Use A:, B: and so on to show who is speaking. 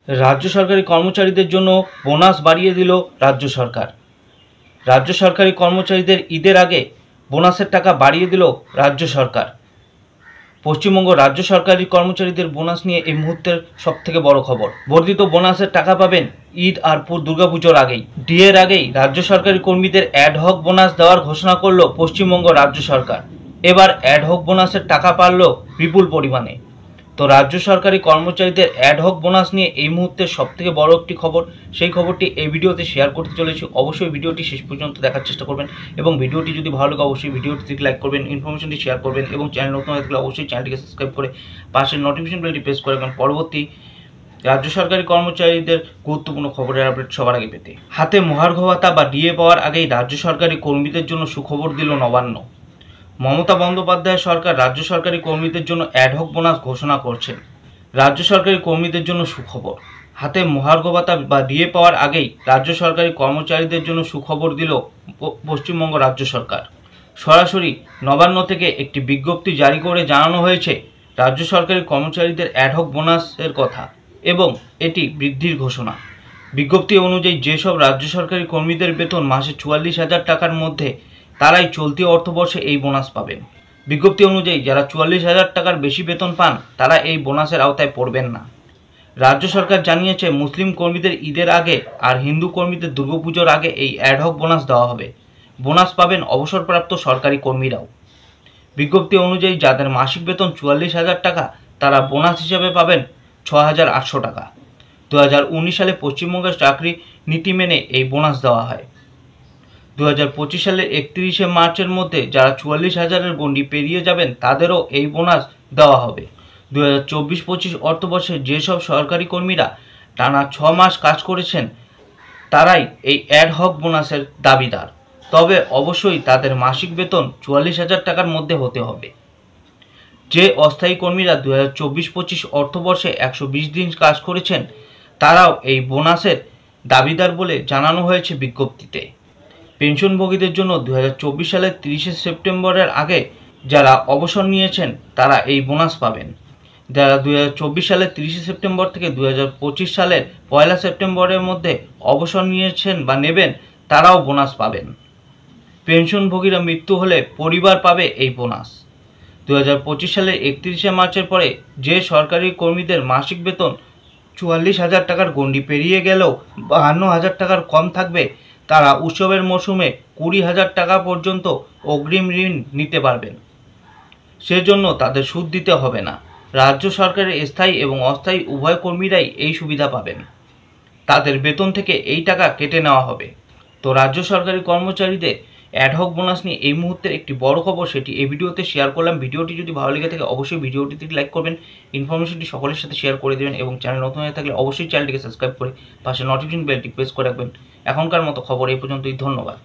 A: রাজ্য সরকারি কর্মচারীদের জন্য বোনাস বাড়িয়ে দিল রাজ্য সরকার। রাজ্য সরকারি কর্মচারীদের ঈদের আগে বোনাসের টাকা বাড়িয়ে দিল রাজ্য সরকার। পশ্চিমবঙ্গ রাজ্য সরকারি কর্মচারীদের বোনাস নিয়ে এই মুহূর্তের সবথেকে বড় খবর। বর্ধিত বোনাসের টাকা পাবেন ঈদ আর দুর্গাপুজোর আগেই। ডিএর আগেই রাজ্য সরকারি কর্মীদের অ্যাডহক বোনাস দেওয়ার ঘোষণা করল পশ্চিমবঙ্গ রাজ্য সরকার। এবার অ্যাডহক বোনাসের টাকা পারল বিপুল পরিমাণে। তো রাজ্য সরকারি কর্মচারীদের অ্যাডহক বোনাস নিয়ে এই মুহূর্তে সবথেকে বড় একটি খবর, সেই খবরটি এই ভিডিওতে শেয়ার করতে চলেছি। অবশ্যই ভিডিওটি শেষ পর্যন্ত দেখার চেষ্টা করবেন এবং ভিডিওটি যদি ভালো লাগে অবশ্যই ভিডিওটিতে লাইক করবেন, ইনফরমেশনটি শেয়ার করবেন এবং চ্যানেল নতুন হয়ে থাকলে অবশ্যই চ্যানেলটিকে সাবস্ক্রাইব করে পাশের নোটিফিকেশন বেলটি প্রেস করে রাখবেন পরবর্তী রাজ্য সরকারি কর্মচারীদের গুরুত্বপূর্ণ খবরের আপডেট সবার আগে পেতে। হাতে মহার্ঘ ভাতা বা ডিএ পাওয়ার আগেই রাজ্য সরকারি কর্মীদের জন্য সুখবর দিল নবান্ন। মমতা বন্দ্যোপাধ্যায় সরকার রাজ্য সরকারি কর্মীদের জন্য অ্যাডহক বোনাস ঘোষণা করছেন। রাজ্য সরকারি কর্মীদের জন্য সুখবর। হাতে মহার্ঘ ভাতা বা ডিএ পাওয়ার আগেই রাজ্য সরকারি কর্মচারীদের জন্য সুখবর দিল পশ্চিমবঙ্গ রাজ্য সরকার। সরাসরি নবান্ন থেকে একটি বিজ্ঞপ্তি জারি করে জানানো হয়েছে রাজ্য সরকারি কর্মচারীদের অ্যাডহক বোনাসের কথা এবং এটি বৃদ্ধির ঘোষণা। বিজ্ঞপ্তি অনুযায়ী যেসব রাজ্য সরকারি কর্মীদের বেতন মাসে 44,000 টাকার মধ্যে, তারাই চলতি অর্থবর্ষে এই বোনাস পাবেন। বিজ্ঞপ্তি অনুযায়ী যারা 44,000 টাকার বেশি বেতন পান তারা এই বোনাসের আওতায় পড়বেন না। রাজ্য সরকার জানিয়েছে মুসলিম কর্মীদের ঈদের আগে আর হিন্দু কর্মীদের দুর্গাপুজোর আগে এই অ্যাডহক বোনাস দেওয়া হবে। বোনাস পাবেন অবসরপ্রাপ্ত সরকারি কর্মীরাও। বিজ্ঞপ্তি অনুযায়ী যাদের মাসিক বেতন 44,000 টাকা তারা বোনাস হিসেবে পাবেন 6,800 টাকা। 2019 সালে পশ্চিমবঙ্গের চাকরি নীতি মেনে এই বোনাস দেওয়া হয়। 2025 সালের 31শে মার্চের মধ্যে যারা 44,000-এর গণ্ডি পেরিয়ে যাবেন তাদেরও এই বোনাস দেওয়া হবে। 2024-25 অর্থবর্ষে যেসব সরকারি কর্মীরা টানা 6 মাস কাজ করেছেন তারাই এই অ্যাডহক বোনাসের দাবিদার। তবে অবশ্যই তাদের মাসিক বেতন 44,000 টাকার মধ্যে হতে হবে। যে অস্থায়ী কর্মীরা 2024-25 অর্থবর্ষে 120 দিন কাজ করেছেন তারাও এই বোনাসের দাবিদার বলে জানানো হয়েছে বিজ্ঞপ্তিতে। পেনশনভোগীদের জন্য 2024 সালের 30শে সেপ্টেম্বরের আগে যারা অবসর নিয়েছেন তারা এই বোনাস পাবেন। যারা 2024 সালের 30শে সেপ্টেম্বর থেকে 2025 সালের 1 সেপ্টেম্বরের মধ্যে অবসর নিয়েছেন বা নেবেন তারাও বোনাস পাবেন। পেনশনভোগীরা মৃত্যু হলে পরিবার পাবে এই বোনাস। 2025 সালের 31শে মার্চের পরে যে সরকারি কর্মীদের মাসিক বেতন 44,000 টাকার গণ্ডি পেরিয়ে গেলেও 52,000 টাকার কম থাকবে তারা উৎসবের মরশুমে 20,000 টাকা পর্যন্ত অগ্রিম ঋণ নিতে পারবেন। সেজন্য তাদের সুদ দিতে হবে না। রাজ্য সরকারের স্থায়ী এবং অস্থায়ী উভয় কর্মীরাই এই সুবিধা পাবেন। তাদের বেতন থেকে এই টাকা কেটে নেওয়া হবে। তো রাজ্য সরকারি কর্মচারীদের অ্যাডহক বোনাস নিয়ে এই মুহূর্তের একটি বড় খবর, সেটি এই ভিডিওতে শেয়ার করলাম। ভিডিওটি যদি ভালো লেগে থাকে অবশ্যই ভিডিওটিতে লাইক করবেন, ইনফরমেশনটি সকলের সাথে শেয়ার করে দেবেন এবং চ্যানেল নতুন হয়ে থাকলে অবশ্যই চ্যানেলটিকে সাবস্ক্রাইব করে পাশে নোটিফিকেশন বেলটি প্রেস করে রাখবেন। এখনকার মতো খবর এই পর্যন্তই। ধন্যবাদ।